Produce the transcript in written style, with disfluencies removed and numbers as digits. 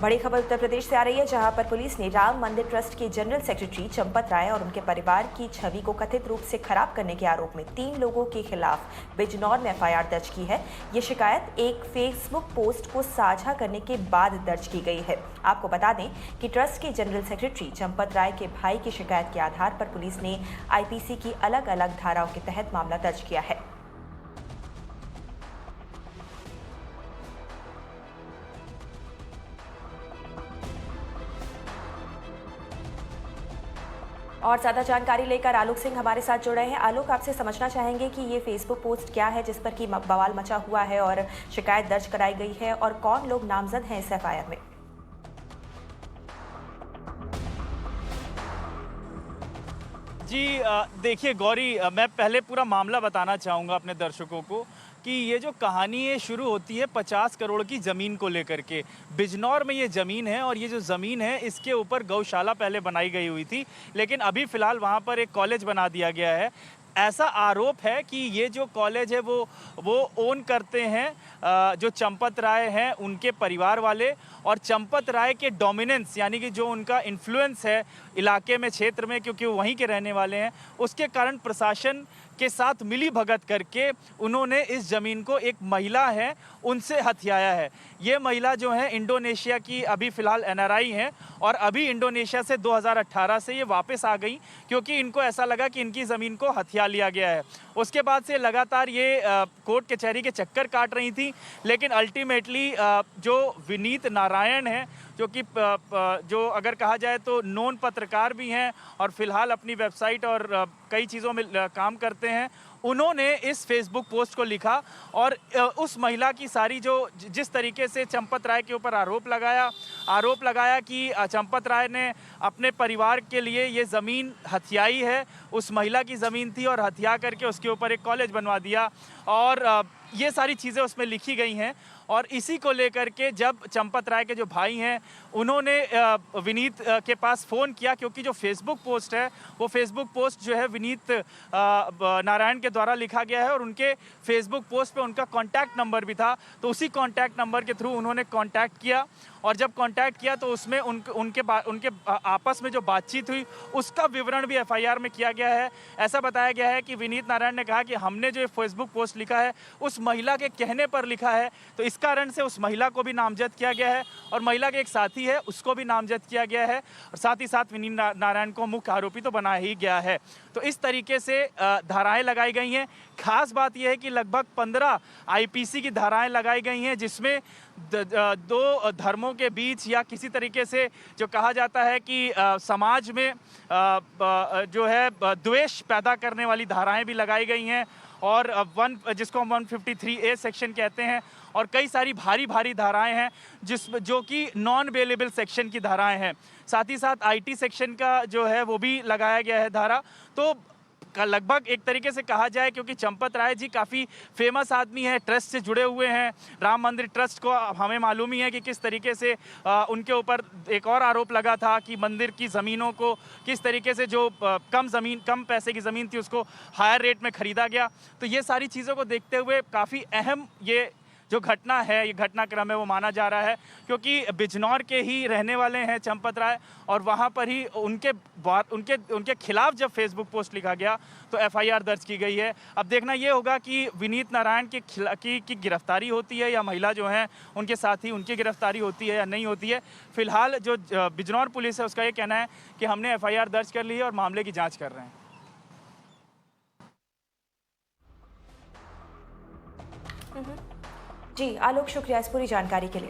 बड़ी खबर उत्तर प्रदेश से आ रही है, जहां पर पुलिस ने राम मंदिर ट्रस्ट के जनरल सेक्रेटरी चंपत राय और उनके परिवार की छवि को कथित रूप से खराब करने के आरोप में 3 लोगों के खिलाफ बिजनौर में एफआईआर दर्ज की है। ये शिकायत एक फेसबुक पोस्ट को साझा करने के बाद दर्ज की गई है। आपको बता दें कि ट्रस्ट के जनरल सेक्रेटरी चंपत राय के भाई की शिकायत के आधार पर पुलिस ने आईपीसी की अलग अलग धाराओं के तहत मामला दर्ज किया है। और ज्यादा जानकारी लेकर आलोक सिंह हमारे साथ जुड़ रहे हैं। आलोक, आपसे समझना चाहेंगे कि ये फेसबुक पोस्ट क्या है जिस पर कि बवाल मचा हुआ है और शिकायत दर्ज कराई गई है, और कौन लोग नामजद हैं इस एफआईआर में? जी देखिए गौरी, मैं पहले पूरा मामला बताना चाहूँगा अपने दर्शकों को कि ये जो कहानी है शुरू होती है 50 करोड़ की ज़मीन को लेकर के। बिजनौर में ये ज़मीन है और ये जो ज़मीन है इसके ऊपर गौशाला पहले बनाई गई हुई थी, लेकिन अभी फ़िलहाल वहाँ पर एक कॉलेज बना दिया गया है। ऐसा आरोप है कि ये जो कॉलेज है वो ओन करते हैं जो चंपत राय हैं उनके परिवार वाले, और चंपत राय के डोमिनेंस यानी कि जो उनका इन्फ्लुएंस है इलाके में, क्षेत्र में, क्योंकि वो वहीं के रहने वाले हैं, उसके कारण प्रशासन के साथ मिली भगत करके उन्होंने इस ज़मीन को एक महिला है उनसे हथियाया है। ये महिला जो है इंडोनेशिया की अभी फ़िलहाल एनआरआई हैं और अभी इंडोनेशिया से 2018 से ये वापस आ गई क्योंकि इनको ऐसा लगा कि इनकी ज़मीन को हथिया लिया गया है। उसके बाद से लगातार ये कोर्ट कचहरी के चक्कर काट रही थी, लेकिन अल्टीमेटली जो विनीत नारायण हैं, जो कि जो अगर कहा जाए तो नोन पत्रकार भी हैं और फिलहाल अपनी वेबसाइट और कई चीज़ों में काम करते हैं, उन्होंने इस फेसबुक पोस्ट को लिखा और उस महिला की सारी जो जिस तरीके से चंपत राय के ऊपर आरोप लगाया कि चंपत राय ने अपने परिवार के लिए ये ज़मीन हथियाई है, उस महिला की ज़मीन थी और हथिया करके उसके ऊपर एक कॉलेज बनवा दिया, और ये सारी चीज़ें उसमें लिखी गई हैं। और इसी को लेकर के जब चंपत राय के जो भाई हैं उन्होंने विनीत के पास फ़ोन किया, क्योंकि जो फेसबुक पोस्ट है वो फेसबुक पोस्ट जो है विनीत नारायण के द्वारा लिखा गया है और उनके फेसबुक पोस्ट पे उनका कॉन्टैक्ट नंबर भी था, तो उसी कॉन्टैक्ट नंबर के थ्रू उन्होंने कॉन्टैक्ट किया, और जब कॉन्टैक्ट किया तो उसमें उनके आपस में जो बातचीत हुई उसका विवरण भी एफआईआर में किया गया है। ऐसा बताया गया है कि विनीत नारायण ने कहा कि हमने जो फेसबुक पोस्ट लिखा है उस महिला के कहने पर लिखा है, तो इस कारण से उस महिला को भी नामजद किया गया है और महिला के एक साथी है उसको भी नामजद किया गया है, और साथ ही साथ विनीत नारायण को मुख्य आरोपी तो बनाया ही गया है। तो इस तरीके से धाराएं लगाई गई हैं। खास बात यह है कि लगभग 15 आईपीसी की धाराएं लगाई गई हैं, जिसमें दो धर्मों के बीच या किसी तरीके से जो कहा जाता है कि समाज में जो है द्वेष पैदा करने वाली धाराएं भी लगाई गई हैं, और जिसको हम 153A सेक्शन कहते हैं, और कई सारी भारी धाराएं हैं जो कि नॉन अवेलेबल सेक्शन की धाराएं हैं। साथ ही साथ आईटी सेक्शन का जो है वो भी लगाया गया है धारा। तो लगभग एक तरीके से कहा जाए, क्योंकि चंपत राय जी काफ़ी फेमस आदमी है, ट्रस्ट से जुड़े हुए हैं, राम मंदिर ट्रस्ट को हमें मालूम ही है कि किस तरीके से उनके ऊपर एक और आरोप लगा था कि मंदिर की ज़मीनों को किस तरीके से जो कम पैसे की ज़मीन थी उसको हायर रेट में ख़रीदा गया। तो ये सारी चीज़ों को देखते हुए काफ़ी अहम ये जो घटना है, ये घटनाक्रम है वो माना जा रहा है, क्योंकि बिजनौर के ही रहने वाले हैं चंपत राय, और वहाँ पर ही उनके खिलाफ जब फेसबुक पोस्ट लिखा गया तो एफआईआर दर्ज की गई है। अब देखना ये होगा कि विनीत नारायण की गिरफ्तारी होती है या महिला जो हैं उनके साथी उनकी गिरफ्तारी होती है या नहीं होती है। फिलहाल जो बिजनौर पुलिस है उसका ये कहना है कि हमने एफआईआर दर्ज कर ली है और मामले की जाँच कर रहे हैं। जी आलोक, शुक्रिया इस पूरी जानकारी के लिए।